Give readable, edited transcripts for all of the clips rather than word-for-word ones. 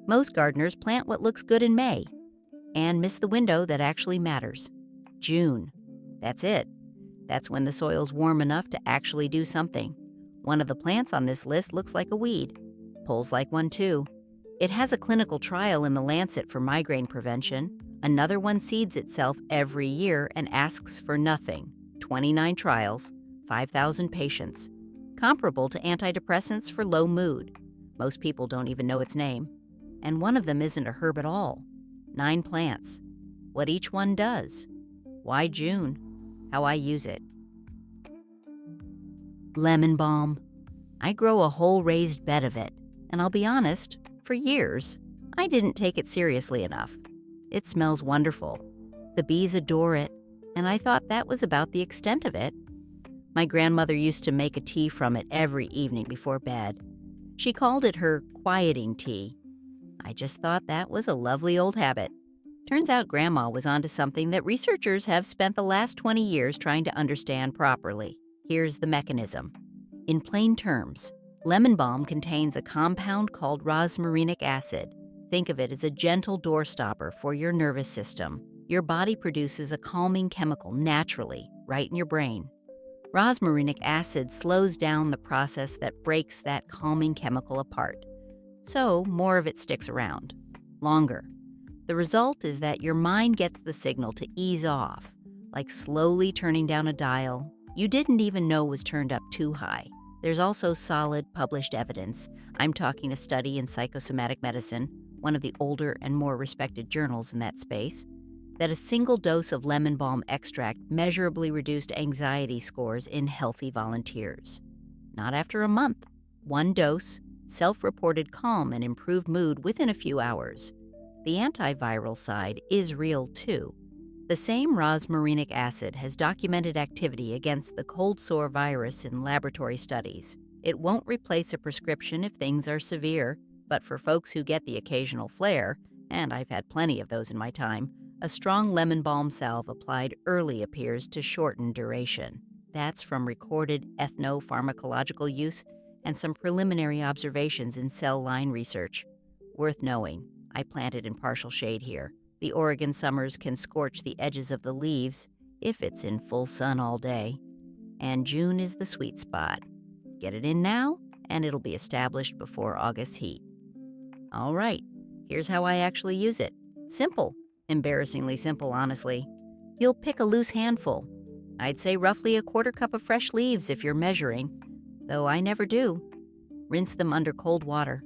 Most gardeners plant what looks good in May and miss the window that actually matters. June. That's it. That's when the soil's warm enough to actually do something. One of the plants on this list looks like a weed. Pulls like one too. It has a clinical trial in the Lancet for migraine prevention. Another one seeds itself every year and asks for nothing. 29 trials, 5,000 patients. Comparable to antidepressants for low mood. Most people don't even know its name. And one of them isn't a herb at all. 9 plants. What each one does. Why June? How I use it. Lemon balm. I grow a whole raised bed of it, and I'll be honest, for years, I didn't take it seriously enough. It smells wonderful. The bees adore it, and I thought that was about the extent of it. My grandmother used to make a tea from it every evening before bed. She called it her quieting tea. I just thought that was a lovely old habit. Turns out Grandma was onto something that researchers have spent the last 20 years trying to understand properly. Here's the mechanism. In plain terms, lemon balm contains a compound called rosmarinic acid. Think of it as a gentle doorstopper for your nervous system. Your body produces a calming chemical naturally, right in your brain. Rosmarinic acid slows down the process that breaks that calming chemical apart. So more of it sticks around. Longer. The result is that your mind gets the signal to ease off, like slowly turning down a dial you didn't even know was turned up too high. There's also solid published evidence. I'm talking a study in Psychosomatic Medicine, one of the older and more respected journals in that space, that a single dose of lemon balm extract measurably reduced anxiety scores in healthy volunteers. Not after a month. 1 dose, self-reported calm and improved mood within a few hours. The antiviral side is real too. The same rosmarinic acid has documented activity against the cold sore virus in laboratory studies. It won't replace a prescription if things are severe, but for folks who get the occasional flare, and I've had plenty of those in my time, a strong lemon balm salve applied early appears to shorten duration. That's from recorded ethnopharmacological use and some preliminary observations in cell line research. Worth knowing. I planted in partial shade here. The Oregon summers can scorch the edges of the leaves if it's in full sun all day. And June is the sweet spot. Get it in now, and it'll be established before August heat. All right, here's how I actually use it. Simple. Embarrassingly simple, honestly. You'll pick a loose handful. I'd say roughly a 1/4 cup of fresh leaves if you're measuring, though I never do. Rinse them under cold water.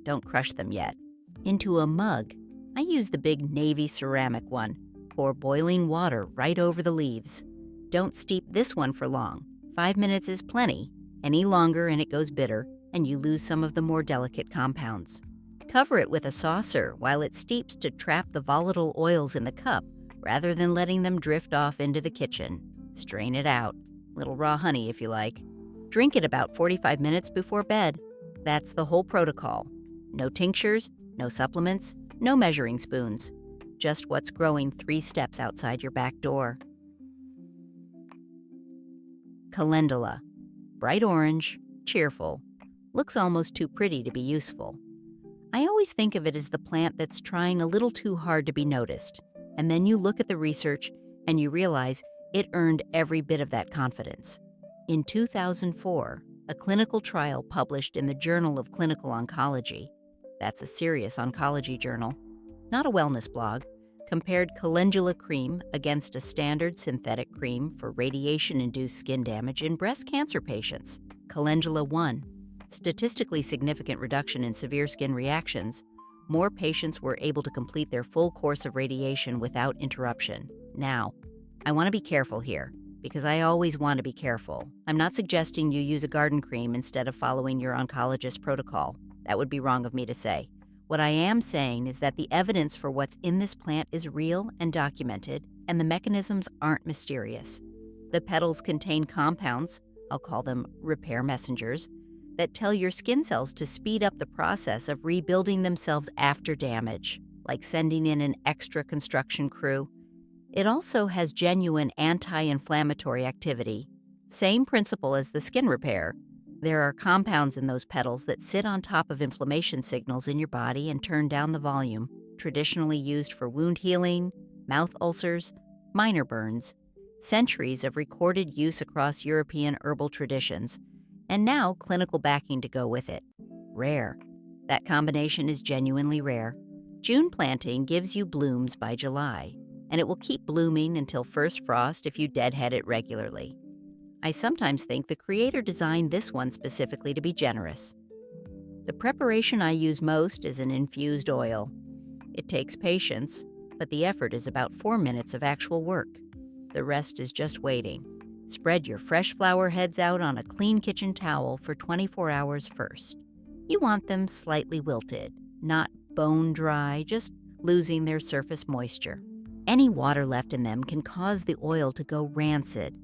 Don't crush them yet. Into a mug. I use the big navy ceramic one. Pour boiling water right over the leaves. Don't steep this one for long. 5 minutes is plenty. Any longer and it goes bitter, and you lose some of the more delicate compounds. Cover it with a saucer while it steeps to trap the volatile oils in the cup, rather than letting them drift off into the kitchen. Strain it out. Little raw honey if you like. Drink it about 45 minutes before bed. That's the whole protocol. No tinctures, no supplements, no measuring spoons. Just what's growing 3 steps outside your back door. Calendula. Bright orange, cheerful. Looks almost too pretty to be useful. I always think of it as the plant that's trying a little too hard to be noticed. And then you look at the research and you realize it earned every bit of that confidence. In 2004, a clinical trial published in the Journal of Clinical Oncology, that's a serious oncology journal, not a wellness blog, compared calendula cream against a standard synthetic cream for radiation-induced skin damage in breast cancer patients. Calendula won. Statistically significant reduction in severe skin reactions. More patients were able to complete their full course of radiation without interruption. Now, I want to be careful here, because I always want to be careful. I'm not suggesting you use a garden cream instead of following your oncologist's protocol. That would be wrong of me to say. What I am saying is that the evidence for what's in this plant is real and documented, and the mechanisms aren't mysterious. The petals contain compounds, I'll call them repair messengers, that tell your skin cells to speed up the process of rebuilding themselves after damage, like sending in an extra construction crew. It also has genuine anti-inflammatory activity. Same principle as the skin repair. There are compounds in those petals that sit on top of inflammation signals in your body and turn down the volume, traditionally used for wound healing, mouth ulcers, minor burns, centuries of recorded use across European herbal traditions, and now clinical backing to go with it. Rare. That combination is genuinely rare. June planting gives you blooms by July, and it will keep blooming until first frost if you deadhead it regularly. I sometimes think the creator designed this one specifically to be generous. The preparation I use most is an infused oil. It takes patience, but the effort is about 4 minutes of actual work. The rest is just waiting. Spread your fresh flower heads out on a clean kitchen towel for 24 hours first. You want them slightly wilted, not bone dry, just losing their surface moisture. Any water left in them can cause the oil to go rancid.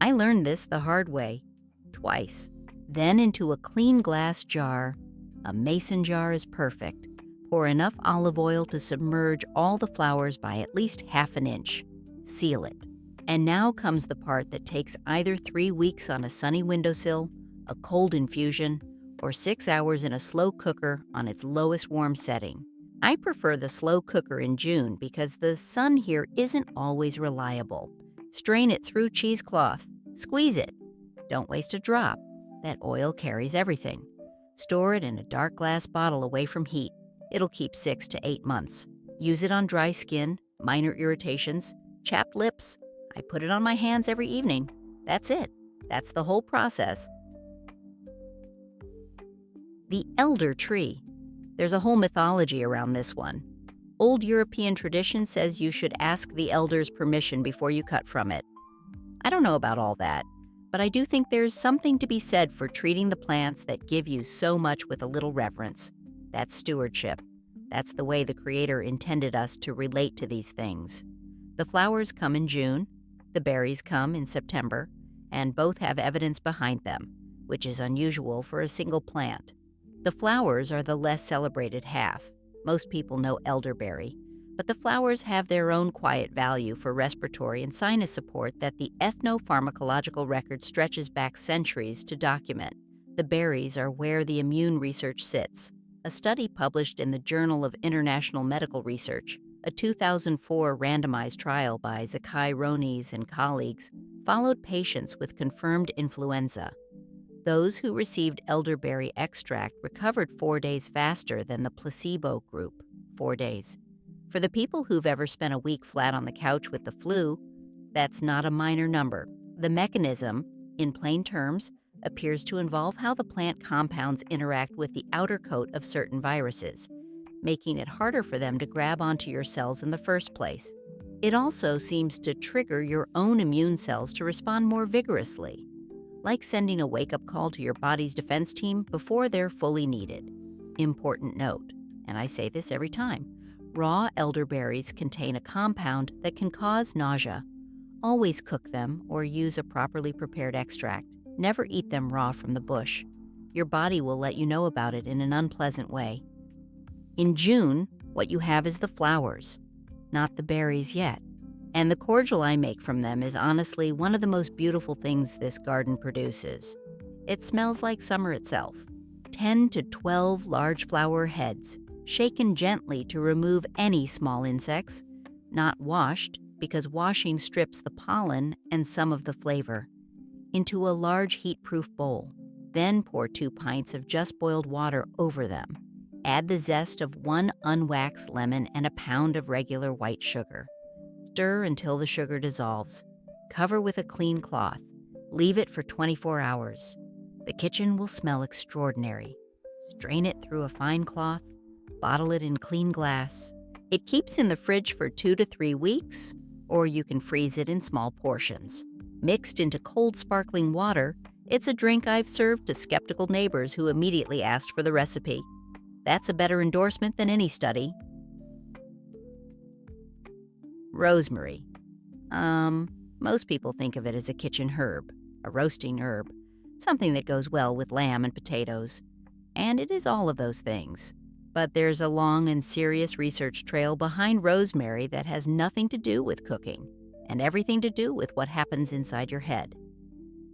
I learned this the hard way, twice. Then into a clean glass jar. A mason jar is perfect. Pour enough olive oil to submerge all the flowers by at least ½ an inch. Seal it. And now comes the part that takes either 3 weeks on a sunny windowsill, a cold infusion, or 6 hours in a slow cooker on its lowest warm setting. I prefer the slow cooker in June because the sun here isn't always reliable. Strain it through cheesecloth. Squeeze it. Don't waste a drop. That oil carries everything. Store it in a dark glass bottle away from heat. It'll keep 6 to 8 months. Use it on dry skin, minor irritations, chapped lips. I put it on my hands every evening. That's it. That's the whole process. The elder tree. There's a whole mythology around this one. Old European tradition says you should ask the elders' permission before you cut from it. I don't know about all that, but I do think there's something to be said for treating the plants that give you so much with a little reverence. That's stewardship. That's the way the Creator intended us to relate to these things. The flowers come in June, the berries come in September, and both have evidence behind them, which is unusual for a single plant. The flowers are the less celebrated half. Most people know elderberry, but the flowers have their own quiet value for respiratory and sinus support that the ethnopharmacological record stretches back centuries to document. The berries are where the immune research sits. A study published in the Journal of International Medical Research, a 2004 randomized trial by Zakay-Rones and colleagues, followed patients with confirmed influenza. Those who received elderberry extract recovered 4 days faster than the placebo group, 4 days. For the people who've ever spent a week flat on the couch with the flu, that's not a minor number. The mechanism, in plain terms, appears to involve how the plant compounds interact with the outer coat of certain viruses, making it harder for them to grab onto your cells in the first place. It also seems to trigger your own immune cells to respond more vigorously, like sending a wake-up call to your body's defense team before they're fully needed. Important note, and I say this every time, raw elderberries contain a compound that can cause nausea. Always cook them or use a properly prepared extract. Never eat them raw from the bush. Your body will let you know about it in an unpleasant way. In June, what you have is the flowers, not the berries yet. And the cordial I make from them is honestly one of the most beautiful things this garden produces. It smells like summer itself. 10 to 12 large flower heads, shaken gently to remove any small insects, not washed because washing strips the pollen and some of the flavor, into a large heat-proof bowl. Then pour 2 pints of just boiled water over them. Add the zest of 1 unwaxed lemon and a pound of regular white sugar. Stir until the sugar dissolves. Cover with a clean cloth. Leave it for 24 hours. The kitchen will smell extraordinary. Strain it through a fine cloth. Bottle it in clean glass. It keeps in the fridge for 2 to 3 weeks, or you can freeze it in small portions. Mixed into cold sparkling water, it's a drink I've served to skeptical neighbors who immediately asked for the recipe. That's a better endorsement than any study. Rosemary. Most people think of it as a kitchen herb, a roasting herb, something that goes well with lamb and potatoes. And it is all of those things. But there's a long and serious research trail behind rosemary that has nothing to do with cooking, and everything to do with what happens inside your head.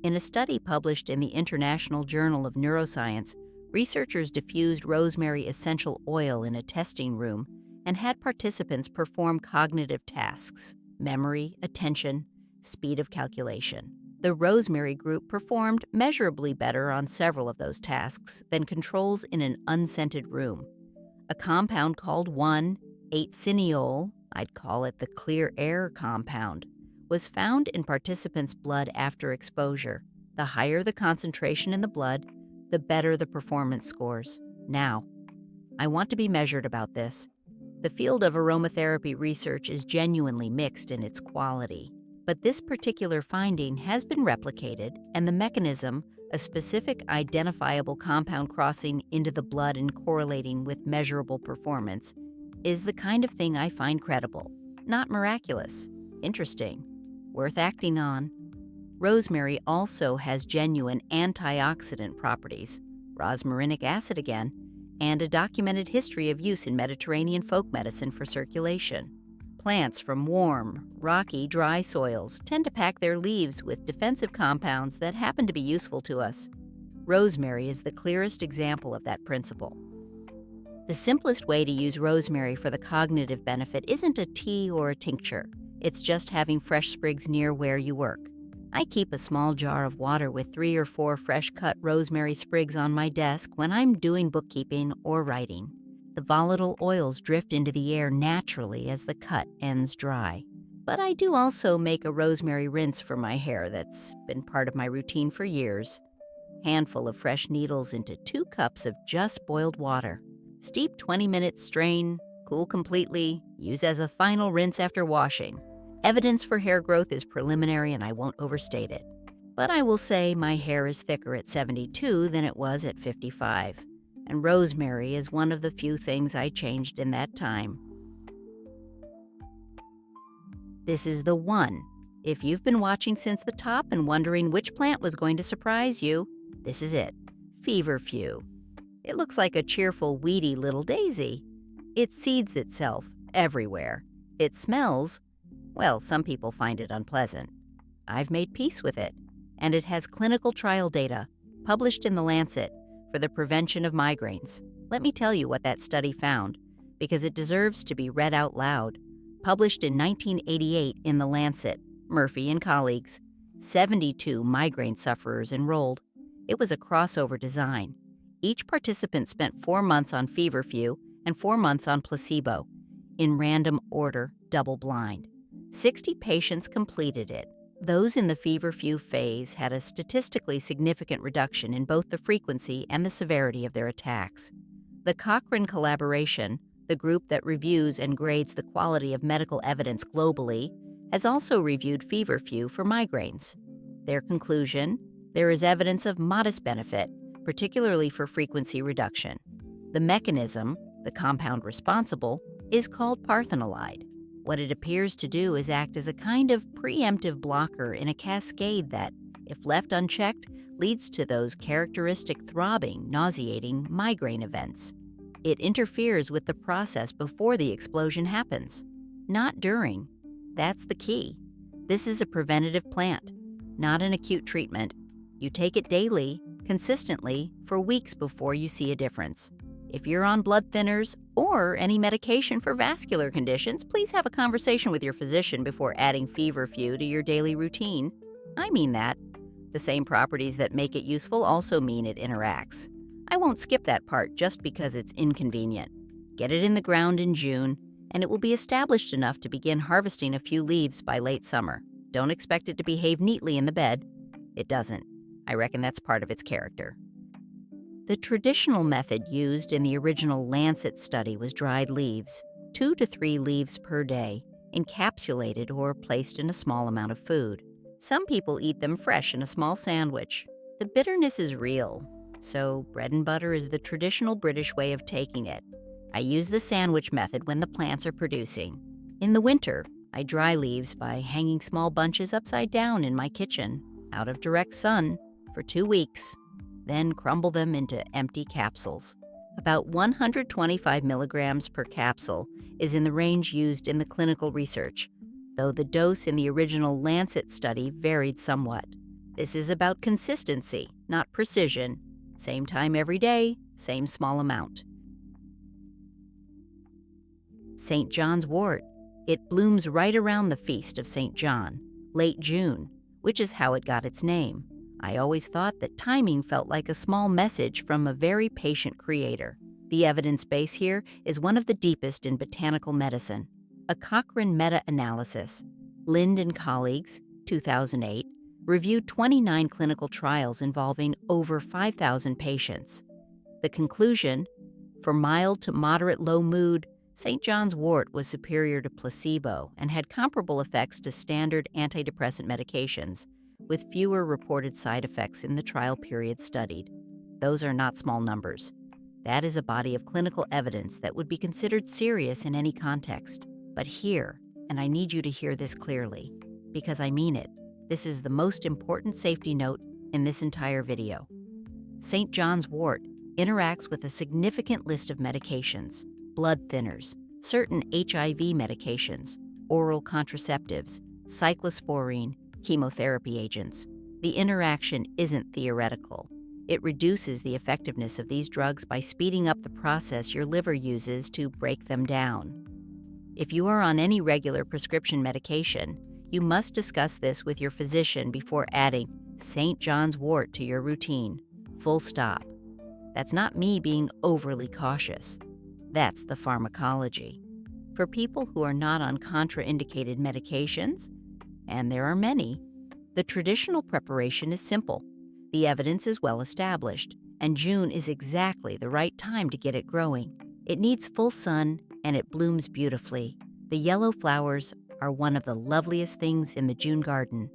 In a study published in the International Journal of Neuroscience, researchers diffused rosemary essential oil in a testing room and had participants perform cognitive tasks: memory, attention, speed of calculation. The rosemary group performed measurably better on several of those tasks than controls in an unscented room. A compound called 1,8-cineol, I'd call it the clear air compound, was found in participants' blood after exposure. The higher the concentration in the blood, the better the performance scores. Now, I want to be measured about this. The field of aromatherapy research is genuinely mixed in its quality. But this particular finding has been replicated, and the mechanism, a specific identifiable compound crossing into the blood and correlating with measurable performance, is the kind of thing I find credible. Not miraculous. Interesting. Worth acting on. Rosemary also has genuine antioxidant properties, rosmarinic acid again, and a documented history of use in Mediterranean folk medicine for circulation. Plants from warm, rocky, dry soils tend to pack their leaves with defensive compounds that happen to be useful to us. Rosemary is the clearest example of that principle. The simplest way to use rosemary for the cognitive benefit isn't a tea or a tincture. It's just having fresh sprigs near where you work. I keep a small jar of water with 3 or 4 fresh-cut rosemary sprigs on my desk when I'm doing bookkeeping or writing. The volatile oils drift into the air naturally as the cut ends dry. But I do also make a rosemary rinse for my hair that's been part of my routine for years. Handful of fresh needles into 2 cups of just boiled water. Steep 20 minutes, strain, cool completely, use as a final rinse after washing. Evidence for hair growth is preliminary and I won't overstate it. But I will say my hair is thicker at 72 than it was at 55. And rosemary is one of the few things I changed in that time. This is the one. If you've been watching since the top and wondering which plant was going to surprise you, this is it. Feverfew. It looks like a cheerful, weedy little daisy. It seeds itself everywhere. It smells, well, some people find it unpleasant. I've made peace with it, and it has clinical trial data, published in The Lancet, for the prevention of migraines. Let me tell you what that study found, because it deserves to be read out loud. Published in 1988 in The Lancet, Murphy and colleagues, 72 migraine sufferers enrolled. It was a crossover design. Each participant spent 4 months on Feverfew and 4 months on placebo, in random order, double-blind. 60 patients completed it. Those in the Feverfew phase had a statistically significant reduction in both the frequency and the severity of their attacks. The Cochrane collaboration, the group that reviews and grades the quality of medical evidence globally, has also reviewed Feverfew for migraines. Their conclusion: there is evidence of modest benefit, particularly for frequency reduction. The mechanism, the compound responsible, is called parthenolide. What it appears to do is act as a kind of preemptive blocker in a cascade that, if left unchecked, leads to those characteristic throbbing, nauseating migraine events. It interferes with the process before the explosion happens, not during. That's the key. This is a preventative plant, not an acute treatment. You take it daily, consistently, for weeks before you see a difference. If you're on blood thinners or any medication for vascular conditions, please have a conversation with your physician before adding Feverfew to your daily routine. I mean that. The same properties that make it useful also mean it interacts. I won't skip that part just because it's inconvenient. Get it in the ground in June, and it will be established enough to begin harvesting a few leaves by late summer. Don't expect it to behave neatly in the bed. It doesn't. I reckon that's part of its character. The traditional method used in the original Lancet study was dried leaves, 2 to 3 leaves per day, encapsulated or placed in a small amount of food. Some people eat them fresh in a small sandwich. The bitterness is real, so bread and butter is the traditional British way of taking it. I use the sandwich method when the plants are producing. In the winter, I dry leaves by hanging small bunches upside down in my kitchen, out of direct sun, for 2 weeks. Then crumble them into empty capsules. About 125 milligrams per capsule is in the range used in the clinical research, though the dose in the original Lancet study varied somewhat. This is about consistency, not precision. Same time every day, same small amount. St. John's wort. It blooms right around the feast of St. John, late June, which is how it got its name. I always thought that timing felt like a small message from a very patient creator. The evidence base here is one of the deepest in botanical medicine. A Cochrane meta-analysis, Lind and colleagues, 2008, reviewed 29 clinical trials involving over 5,000 patients. The conclusion: for mild to moderate low mood, St. John's wort was superior to placebo and had comparable effects to standard antidepressant medications, with fewer reported side effects in the trial period studied. Those are not small numbers. That is a body of clinical evidence that would be considered serious in any context. But here, and I need you to hear this clearly, because I mean it, this is the most important safety note in this entire video. St. John's wort interacts with a significant list of medications: blood thinners, certain HIV medications, oral contraceptives, cyclosporine, chemotherapy agents. The interaction isn't theoretical. It reduces the effectiveness of these drugs by speeding up the process your liver uses to break them down. If you are on any regular prescription medication, you must discuss this with your physician before adding St. John's wort to your routine. Full stop. That's not me being overly cautious. That's the pharmacology. For people who are not on contraindicated medications, and there are many, the traditional preparation is simple. The evidence is well established, and June is exactly the right time to get it growing. It needs full sun, and it blooms beautifully. The yellow flowers are one of the loveliest things in the June garden.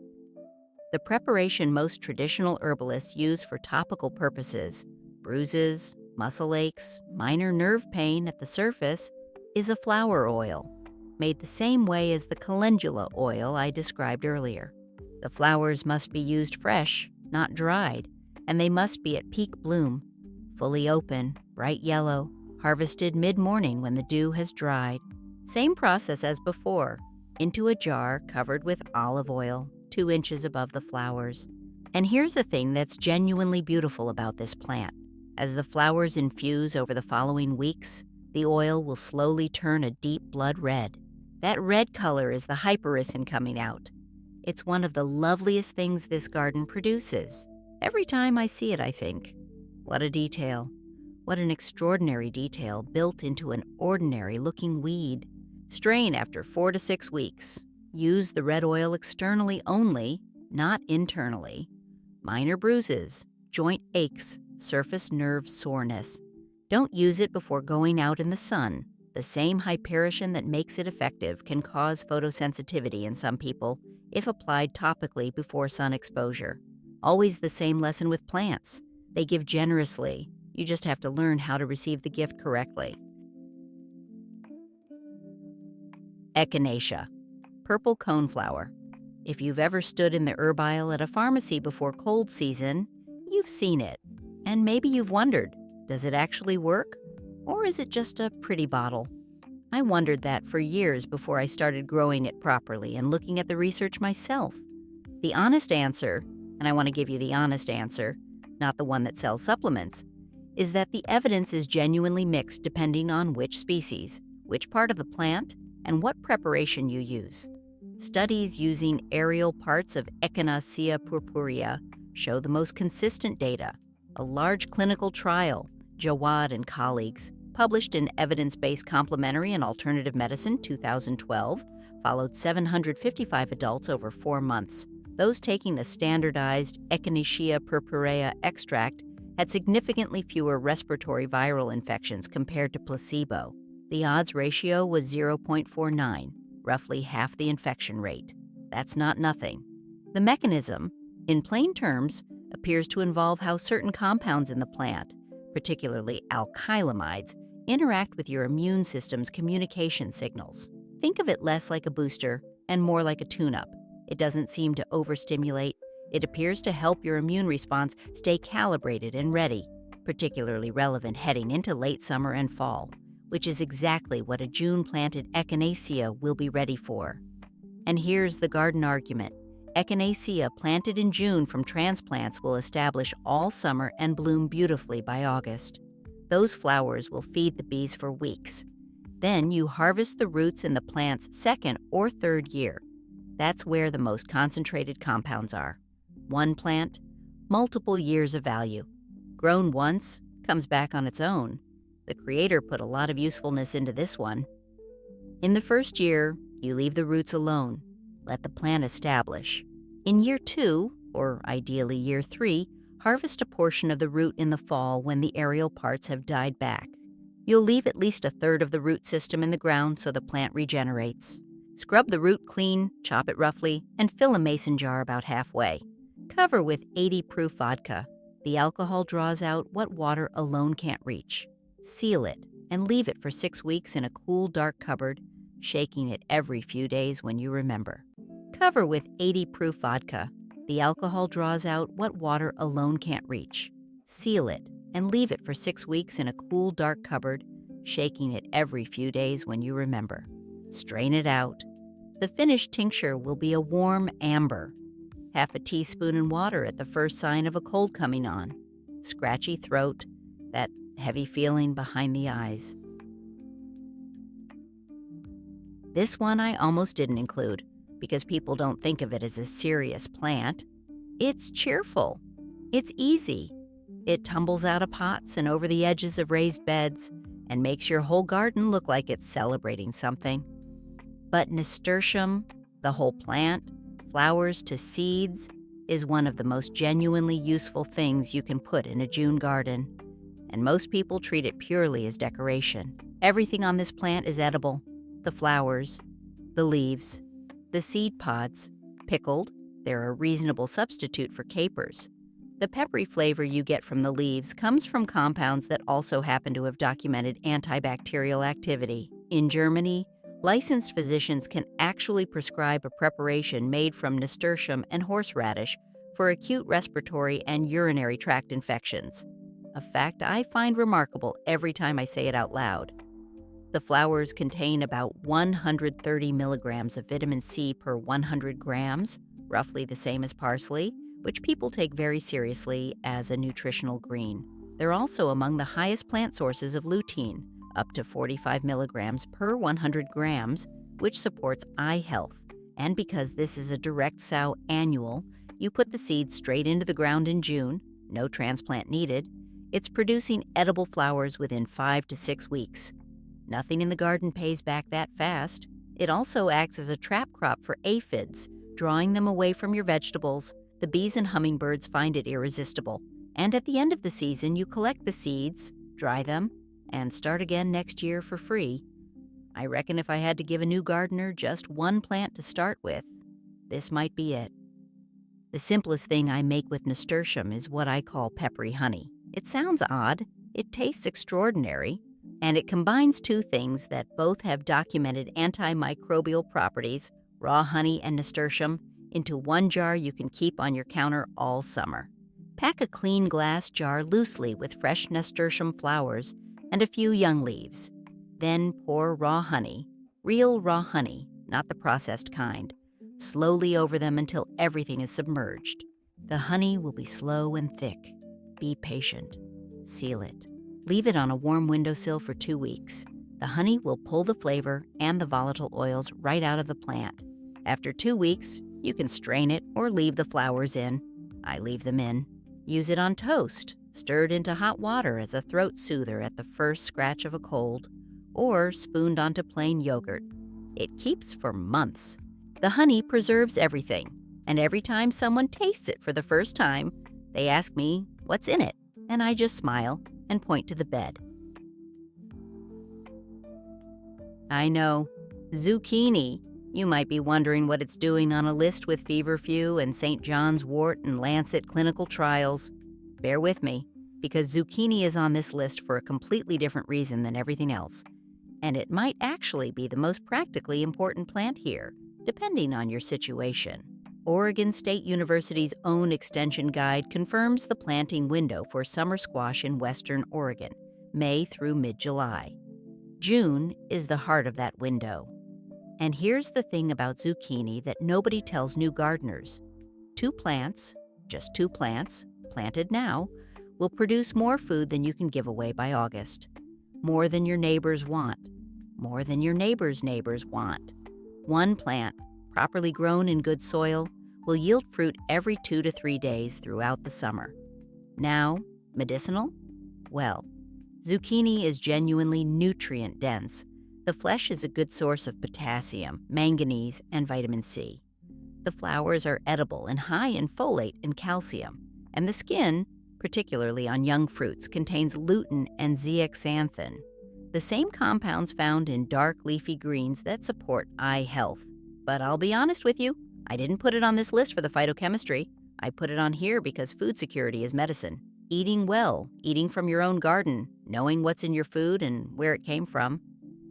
The preparation most traditional herbalists use for topical purposes, bruises, muscle aches, minor nerve pain at the surface, is a flower oil, made the same way as the calendula oil I described earlier. The flowers must be used fresh, not dried, and they must be at peak bloom, fully open, bright yellow, harvested mid-morning when the dew has dried. Same process as before, into a jar covered with olive oil, 2 inches above the flowers. And here's the thing that's genuinely beautiful about this plant. As the flowers infuse over the following weeks, the oil will slowly turn a deep blood red. That red color is the hypericin coming out. It's one of the loveliest things this garden produces. Every time I see it, I think, what a detail. What an extraordinary detail built into an ordinary-looking weed. Strain after 4 to 6 weeks. Use the red oil externally only, not internally. Minor bruises, joint aches, surface nerve soreness. Don't use it before going out in the sun. The same hypericin that makes it effective can cause photosensitivity in some people if applied topically before sun exposure. Always the same lesson with plants. They give generously. You just have to learn how to receive the gift correctly. Echinacea, purple coneflower. If you've ever stood in the herb aisle at a pharmacy before cold season, you've seen it. And maybe you've wondered, does it actually work? Or is it just a pretty bottle? I wondered that for years before I started growing it properly and looking at the research myself. The honest answer, and I want to give you the honest answer, not the one that sells supplements, is that the evidence is genuinely mixed depending on which species, which part of the plant, and what preparation you use. Studies using aerial parts of Echinacea purpurea show the most consistent data. A large clinical trial, Jawad and colleagues, published in Evidence-Based Complementary and Alternative Medicine 2012, followed 755 adults over 4 months. Those taking the standardized Echinacea purpurea extract had significantly fewer respiratory viral infections compared to placebo. The odds ratio was 0.49, roughly half the infection rate. That's not nothing. The mechanism, in plain terms, appears to involve how certain compounds in the plant, particularly alkylamides, interact with your immune system's communication signals. Think of it less like a booster and more like a tune-up. It doesn't seem to overstimulate. It appears to help your immune response stay calibrated and ready, particularly relevant heading into late summer and fall, which is exactly what a June-planted Echinacea will be ready for. And here's the garden argument. Echinacea planted in June from transplants will establish all summer and bloom beautifully by August. Those flowers will feed the bees for weeks. Then you harvest the roots in the plant's second or third year. That's where the most concentrated compounds are. One plant, multiple years of value. Grown once, comes back on its own. The creator put a lot of usefulness into this one. In the first year, you leave the roots alone. Let the plant establish. In year 2, or ideally year 3, harvest a portion of the root in the fall when the aerial parts have died back. You'll leave at least a third of the root system in the ground so the plant regenerates. Scrub the root clean, chop it roughly, and fill a mason jar about halfway. Cover with 80 proof vodka. The alcohol draws out what water alone can't reach. Seal it and leave it for 6 weeks in a cool, dark cupboard, shaking it every few days when you remember. Cover with 80 proof vodka. The alcohol draws out what water alone can't reach. Seal it and leave it for 6 weeks in a cool, dark cupboard, shaking it every few days when you remember. Strain it out. The finished tincture will be a warm amber. Half a teaspoon in water at the first sign of a cold coming on. Scratchy throat, that heavy feeling behind the eyes. This one I almost didn't include because people don't think of it as a serious plant. It's cheerful. It's easy. It tumbles out of pots and over the edges of raised beds and makes your whole garden look like it's celebrating something. But Nasturtium, the whole plant, flowers to seeds, is one of the most genuinely useful things you can put in a June garden. And most people treat it purely as decoration. Everything on this plant is edible. The flowers, the leaves, the seed pods. Pickled, they're a reasonable substitute for capers. The peppery flavor you get from the leaves comes from compounds that also happen to have documented antibacterial activity. In Germany, licensed physicians can actually prescribe a preparation made from nasturtium and horseradish for acute respiratory and urinary tract infections, a fact I find remarkable every time I say it out loud. The flowers contain about 130 milligrams of vitamin C per 100 grams, roughly the same as parsley, which people take very seriously as a nutritional green. They're also among the highest plant sources of lutein, up to 45 milligrams per 100 grams, which supports eye health. And because this is a direct sow annual, you put the seeds straight into the ground in June, no transplant needed. It's producing edible flowers within 5 to 6 weeks. Nothing in the garden pays back that fast. It also acts as a trap crop for aphids, drawing them away from your vegetables. The bees and hummingbirds find it irresistible. And at the end of the season, you collect the seeds, dry them, and start again next year for free. I reckon if I had to give a new gardener just one plant to start with, this might be it. The simplest thing I make with nasturtium is what I call peppery honey. It sounds odd, it tastes extraordinary, and it combines two things that both have documented antimicrobial properties, raw honey and nasturtium, into one jar you can keep on your counter all summer. Pack a clean glass jar loosely with fresh nasturtium flowers and a few young leaves. Then pour raw honey, real raw honey, not the processed kind, slowly over them until everything is submerged. The honey will be slow and thick. Be patient. Seal it. Leave it on a warm windowsill for 2 weeks. The honey will pull the flavor and the volatile oils right out of the plant. After 2 weeks, you can strain it or leave the flowers in. I leave them in. Use it on toast, stirred into hot water as a throat soother at the first scratch of a cold, or spooned onto plain yogurt. It keeps for months. The honey preserves everything, and every time someone tastes it for the first time, they ask me, "What's in it?" And I just smile and point to the bed. I know, zucchini. You might be wondering what it's doing on a list with Feverfew and St. John's Wort and Lancet clinical trials. Bear with me, because zucchini is on this list for a completely different reason than everything else. And it might actually be the most practically important plant here, depending on your situation. Oregon State University's own extension guide confirms the planting window for summer squash in western Oregon, May through mid-July. June is the heart of that window. And here's the thing about zucchini that nobody tells new gardeners. 2 plants, just 2 plants, planted now, will produce more food than you can give away by August. More than your neighbors want. More than your neighbors' neighbors want. 1 plant, properly grown in good soil, will yield fruit every 2 to 3 days throughout the summer. Now, medicinal? Well, zucchini is genuinely nutrient-dense. The flesh is a good source of potassium, manganese, and vitamin C. The flowers are edible and high in folate and calcium, and the skin, particularly on young fruits, contains lutein and zeaxanthin, the same compounds found in dark leafy greens that support eye health. But I'll be honest with you, I didn't put it on this list for the phytochemistry. I put it on here because food security is medicine. Eating well, eating from your own garden, knowing what's in your food and where it came from,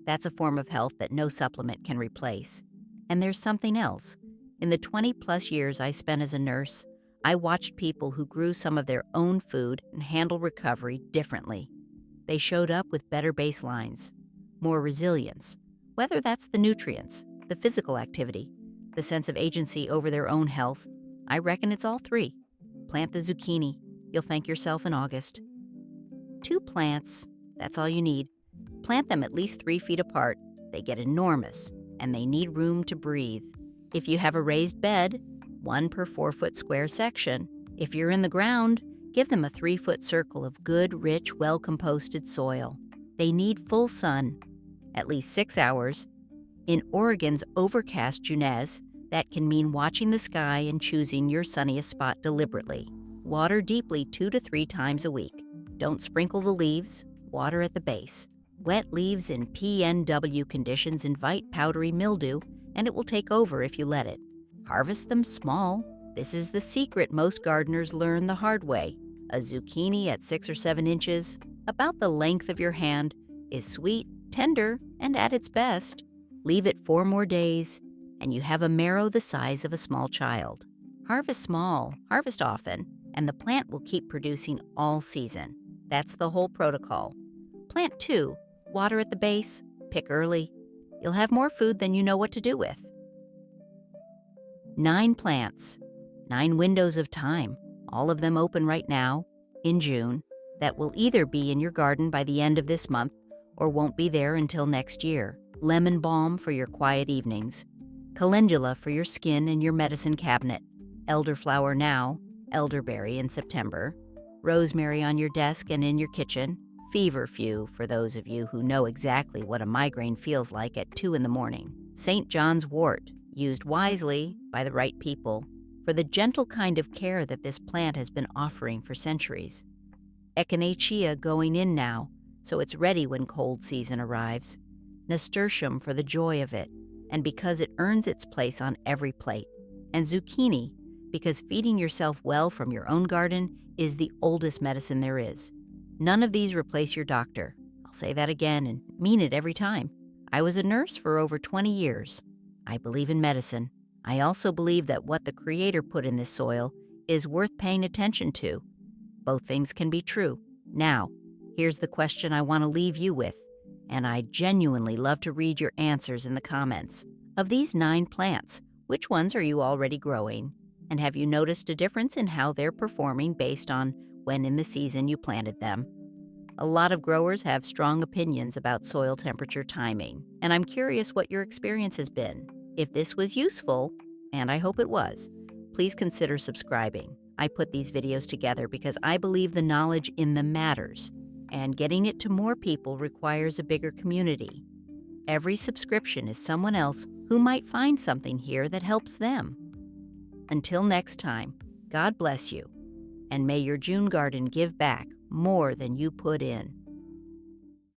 that's a form of health that no supplement can replace. And there's something else. In the 20-plus years I spent as a nurse, I watched people who grew some of their own food and handled recovery differently. They showed up with better baselines, more resilience, whether that's the nutrients, the physical activity, the sense of agency over their own health. I reckon it's all 3. Plant the zucchini. You'll thank yourself in August. 2 plants, that's all you need. Plant them at least 3 feet apart. They get enormous, and they need room to breathe. If you have a raised bed, 1 per 4-foot square section. If you're in the ground, give them a 3-foot circle of good, rich, well-composted soil. They need full sun, at least 6 hours. In Oregon's overcast Junez, that can mean watching the sky and choosing your sunniest spot deliberately. Water deeply 2 to 3 times a week. Don't sprinkle the leaves, water at the base. Wet leaves in PNW conditions invite powdery mildew, and it will take over if you let it. Harvest them small. This is the secret most gardeners learn the hard way. A zucchini at 6 or 7 inches, about the length of your hand, is sweet, tender, and at its best. Leave it 4 more days, and you have a marrow the size of a small child. Harvest small, harvest often, and the plant will keep producing all season. That's the whole protocol. Plant 2, water at the base, pick early. You'll have more food than you know what to do with. 9 plants, 9 windows of time, all of them open right now, in June, that will either be in your garden by the end of this month or won't be there until next year. Lemon balm for your quiet evenings. Calendula for your skin and your medicine cabinet. Elderflower now, elderberry in September. Rosemary on your desk and in your kitchen. Feverfew for those of you who know exactly what a migraine feels like at 2 in the morning. St. John's wort, used wisely by the right people, for the gentle kind of care that this plant has been offering for centuries. Echinacea going in now, so it's ready when cold season arrives. Nasturtium for the joy of it, and because it earns its place on every plate. And zucchini, because feeding yourself well from your own garden is the oldest medicine there is. None of these replace your doctor. I'll say that again and mean it every time. I was a nurse for over 20 years. I believe in medicine. I also believe that what the Creator put in this soil is worth paying attention to. Both things can be true. Now, here's the question I want to leave you with, and I genuinely love to read your answers in the comments. Of these 9 plants, which ones are you already growing? And have you noticed a difference in how they're performing based on when in the season you planted them? A lot of growers have strong opinions about soil temperature timing, and I'm curious what your experience has been. If this was useful, and I hope it was, please consider subscribing. I put these videos together because I believe the knowledge in them matters, and getting it to more people requires a bigger community. Every subscription is someone else who might find something here that helps them. Until next time, God bless you, and may your June garden give back more than you put in.